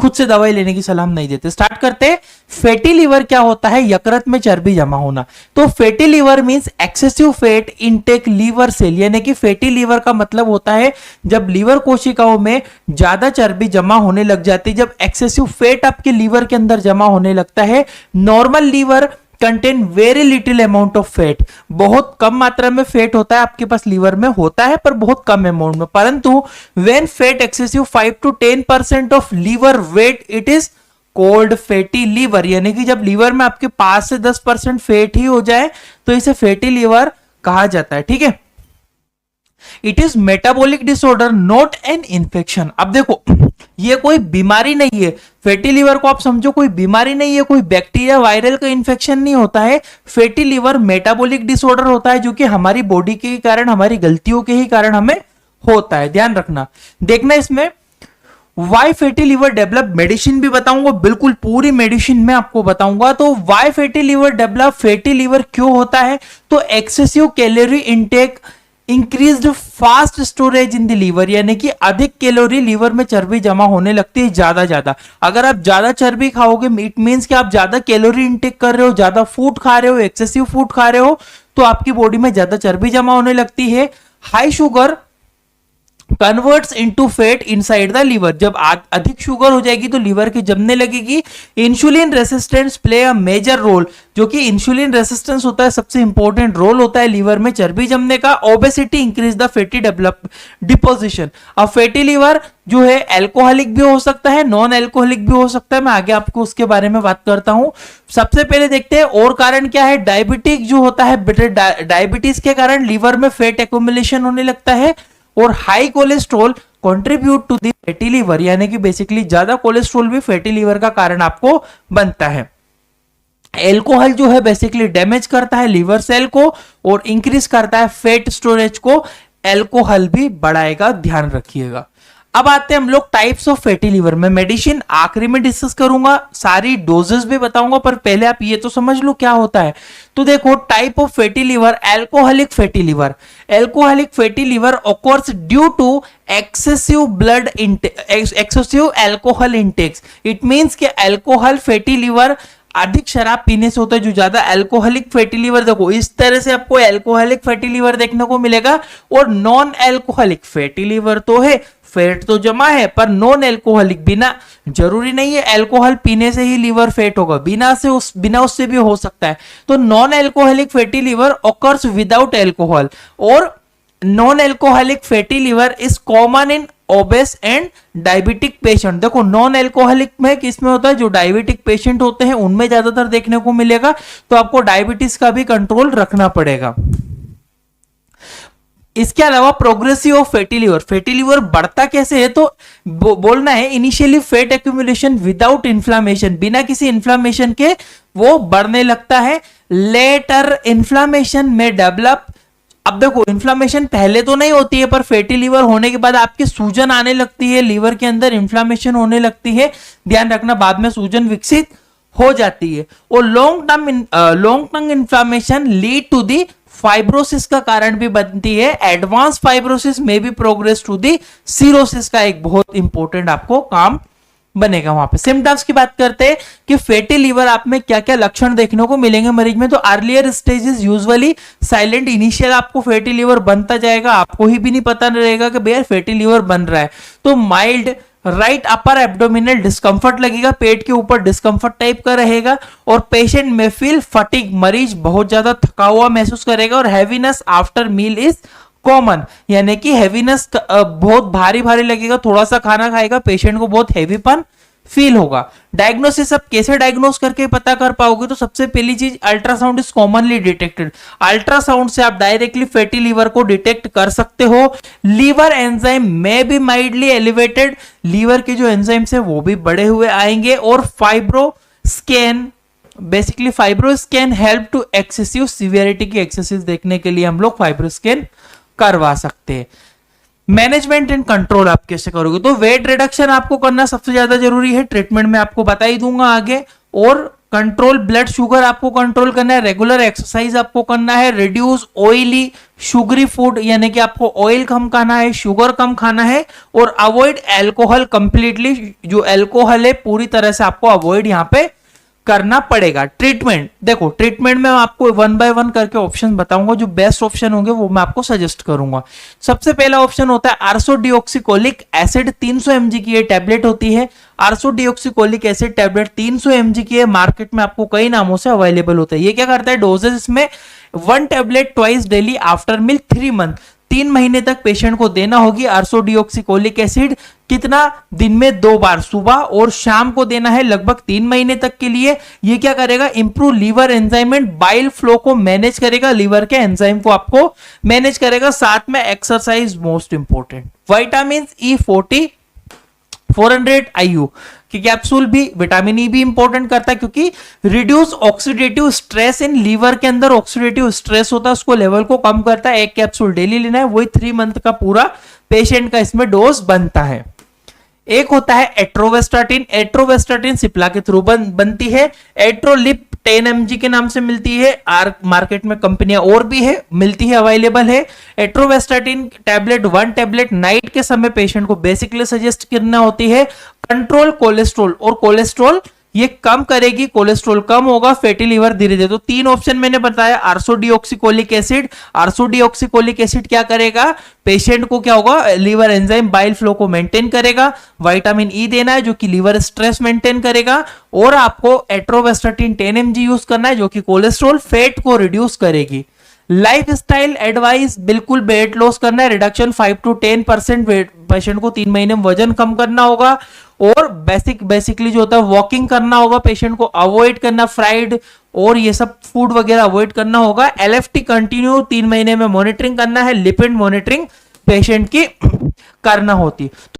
खुद से दवाई लेने की सलाह नहीं देते। स्टार्ट करते हैं। फैटी लीवर क्या होता है? यकृत में चर्बी जमा होना। तो fatty liver means excessive fat intake liver cell, यानी कि फैटी लीवर का मतलब होता है जब लीवर कोशिकाओं में ज्यादा चर्बी जमा होने लग जाती है, जब एक्सेसिव फैट आपके लीवर के अंदर जमा होने लगता है। Normal liver contain very little amount of fat, बहुत कम मात्रा में फैट होता है आपके पास लीवर में होता है, पर बहुत कम अमाउंट में। परंतु when fat excessive 5 to 10% of liver weight, it is called fatty liver, यानी कि जब लीवर में आपके 5 से 10% फैट ही हो जाए तो इसे फैटी लीवर कहा जाता है। ठीक है, it is metabolic disorder not an infection. अब देखो, ये कोई बीमारी नहीं है, फैटी लीवर को आप समझो कोई बीमारी नहीं है, कोई बैक्टीरिया वायरल का इन्फेक्शन नहीं होता है। फैटी लीवर मेटाबॉलिक डिसऑर्डर होता है जो कि हमारी बॉडी के कारण, हमारी गलतियों के ही कारण हमें होता है। ध्यान रखना, देखना इसमें why fatty liver develop, medicine भी बताऊंगा, बिल्कुल पूरी मेडिसिन में आपको बताऊंगा। तो why fatty liver develop, fatty liver क्यों होता है? तो excessive calorie intake, increased fast storage in the liver, यानी कि अधिक कैलोरी लीवर में चर्बी जमा होने लगती है ज्यादा। अगर आप ज्यादा चर्बी खाओगे, इट मींस कि आप ज्यादा कैलोरी इनटेक कर रहे हो, ज्यादा फूड खा रहे हो, एक्सेसिव फूड खा रहे हो, तो आपकी बॉडी में ज्यादा चर्बी जमा होने लगती है। High sugar converts into fat inside the liver, जब अधिक शुगर हो जाएगी तो लीवर की जमने लगेगी। Insulin resistance play a major role, जो कि इंसुलिन रेसिस्टेंस होता है सबसे इंपॉर्टेंट रोल होता है लीवर में चर्बी जमने का। Obesity increase the fatty develop deposition. अब फैटी लीवर जो है अल्कोहलिक भी हो सकता है, नॉन अल्कोहलिक भी हो सकता है, मैं आगे आपको उसके बारे में बात करता हूं। सबसे पहले देखते हैं और कारण क्या है। डायबिटिक जो होता है, डायबिटीज के कारण लीवर में फैट एक्यूमुलेशन होने लगता है। और high cholesterol contribute to the fatty liver, यानी कि बेसिकली ज्यादा कोलेस्ट्रॉल भी फैटी लीवर का कारण आपको बनता है। एल्कोहल जो है बेसिकली डैमेज करता है लीवर सेल को और इंक्रीज करता है फैट स्टोरेज को, एल्कोहल भी बढ़ाएगा, ध्यान रखिएगा। अब आते हैं हम लोग टाइप्स ऑफ फैटी लीवर में। मेडिसिन आखिरी में डिस्कस करूंगा, सारी डोजेस भी बताऊंगा, पर पहले आप ये तो समझ लो क्या होता है। तो देखो, type of fatty liver, alcoholic fatty liver. Alcoholic fatty liver occurs due to excessive blood excessive alcohol intakes. It means कि अल्कोहल फैटी लीवर अधिक शराब पीने से होता है, जो ज्यादा अल्कोहलिक फैटी लीवर। देखो, इस तरह से आपको अल्कोहलिक फैटी लीवर देखने को मिलेगा। और नॉन अल्कोहलिक फैटी लीवर तो है, फैट तो जमा है, पर नॉन अल्कोहलिक, बिना, जरूरी नहीं है अल्कोहल पीने से ही लीवर फैट होगा, बिना उससे भी हो सकता है। तो non alcoholic fatty liver occurs without alcohol. और non alcoholic fatty liver is common in obese and diabetic patient. देखो, नॉन अल्कोहलिक में किसमें होता है? जो डायबिटिक पेशेंट होते हैं उनमें ज्यादातर देखने को मिलेगा। तो आपको डायबिटीज का भी कंट्रोल रखना पड़ेगा। इसके अलावा progressive of fatty liver, fatty liver बढ़ता कैसे है? तो बोलना है initially fat accumulation without inflammation, बिना किसी इन्फ्लामेशन के वो बढ़ने लगता है। लेटर इन्फ्लामेशन में डेवलप। अब देखो, इन्फ्लामेशन पहले तो नहीं होती है, पर फैटी लीवर होने के बाद आपकी सूजन आने लगती है, लीवर के अंदर इन्फ्लामेशन होने लगती है। ध्यान रखना, बाद में सूजन विकसित हो जाती है। और long term inflammation lead to the fibrosis का कारण भी बनती है। एडवांस फाइब्रोसिस में भी प्रोग्रेस टू दी सीरोसिस का एक बहुत इंपॉर्टेंट आपको काम बनेगा वहां पे। सिम्टम्स की बात करते हैं कि फैटी लीवर आप में क्या क्या लक्षण देखने को मिलेंगे मरीज में। तो earlier stages usually silent, initial आपको फैटी लीवर बनता जाएगा, आपको ही भी नहीं पता रहेगा कि भैया फैटी लीवर बन रहा है। तो mild right upper abdominal discomfort लगेगा, पेट के ऊपर डिस्कंफर्ट टाइप का रहेगा। और पेशेंट में फील फटीग, मरीज बहुत ज्यादा थका हुआ महसूस करेगा। और heaviness after meal is common, यानी कि हैवीनेस बहुत भारी भारी लगेगा, थोड़ा सा खाना खाएगा पेशेंट को बहुत हैवीपन फील होगा। डायग्नोसिस अब कैसे डायग्नोस करके पता कर पाओगे? तो सबसे पहली चीज, ultrasound is commonly detected. Ultrasound से आप डायरेक्टली फैटी लीवर को डिटेक्ट कर सकते हो। लीवर एंजाइम में भी माइल्डली एलिवेटेड, लीवर के जो एंजाइम्स है वो भी बढ़े हुए आएंगे। और fibro scan, basically fibro scan help to excessive severity की एक्सेसिव देखने के लिए हम लोग फाइब्रो स्कैन करवा सकते हैं। मैनेजमेंट एंड कंट्रोल आप कैसे करोगे? तो वेट रिडक्शन आपको करना सबसे ज्यादा जरूरी है, ट्रीटमेंट में आपको बता ही दूंगा आगे। और कंट्रोल ब्लड शुगर आपको कंट्रोल करना है, रेगुलर एक्सरसाइज आपको करना है, रिड्यूस ऑयली शुगरी फूड यानी कि आपको ऑयल कम खाना है, शुगर कम खाना है, और अवॉइड अल्कोहल कंप्लीटली, जो अल्कोहल है पूरी तरह से आपको अवॉइड यहां पे करना पड़ेगा। ट्रीटमेंट देखो, ट्रीटमेंट में आपको वन बाय वन करके ऑप्शन बताऊंगा, जो बेस्ट ऑप्शन होंगे वो मैं आपको सजेस्ट करूंगा। सबसे पहला ऑप्शन होता है आर्सोडियोक्सिकोलिक एसिड, 300 mg की ये टैबलेट होती है। आर्सोडियोक्सिकोलिक एसिड टैबलेट 300 mg की है, मार्केट में आपको कई नामों से अवेलेबल होता है। ये क्या करता है, डोजेस इसमें 1 tablet twice daily after meal 3 month, 3 महीने तक पेशेंट को देना होगी आर्सोडियोक्सिकोलिक एसिड। कितना, दिन में 2 बार, सुबह और शाम को देना है, लगभग 3 महीने तक के लिए। ये क्या करेगा, improve liver enzyme and bile flow को मैनेज करेगा, लीवर के एंजाइम को आपको मैनेज करेगा। साथ में exercise most important. Vitamin E40 400 IU की कैप्सूल भी, विटामिन ई भी इंपॉर्टेंट करता है, क्योंकि reduce oxidative stress in liver, के अंदर ऑक्सीडेटिव स्ट्रेस होता है उसको लेवल को कम करता है। एक कैप्सूल डेली लेना है, वही 3 मंथ का पूरा पेशेंट का इसमें डोज बनता है। एक होता है एट्रोवेस्टाटिन, एट्रोवेस्टाटिन सिप्ला के थ्रू बनती है। एट्रोलिप 10 mg के नाम से मिलती है, मार्केट में कंपनियां और भी है, मिलती है, अवेलेबल है। एट्रोवेस्टाटिन टैबलेट 1 टैबलेट नाइट के समय पेशेंट को बेसिकली सजेस्ट करना होती है। कंट्रोल कोलेस्ट्रॉल, और कोलेस्ट्रॉल ये कम करेगी, कोलेस्ट्रॉल कम होगा, फैटी लिवर धीरे धीरे। तो 3 ऑप्शन मैंने बताया, आर्सोडियोक्सिकोलिक एसिड। आर्सोडियोक्सिकोलिक एसिड क्या करेगा, पेशेंट को क्या होगा, लीवर एंजाइम बाइल फ्लो को मेंटेन करेगा। विटामिन ई देना है जो कि लीवर स्ट्रेस मेंटेन करेगा, और आपको एट्रोवेस्टाटिन 10 mg यूज करना है जो कि कोलेस्ट्रॉल फैट को रिड्यूस करेगी। लाइफ स्टाइल एडवाइस, बिल्कुल वेट लॉस करना है, रिडक्शन 5 to 10% वेट, पेशेंट को 3 महीने में वजन कम करना होगा। और बेसिकली जो होता है वॉकिंग करना होगा, पेशेंट को अवॉइड करना फ्राइड और ये सब फूड वगैरह अवॉइड करना होगा। LFT कंटिन्यू 3 महीने में मॉनिटरिंग करना है, लिपिड मॉनिटरिंग पेशेंट की करना होती।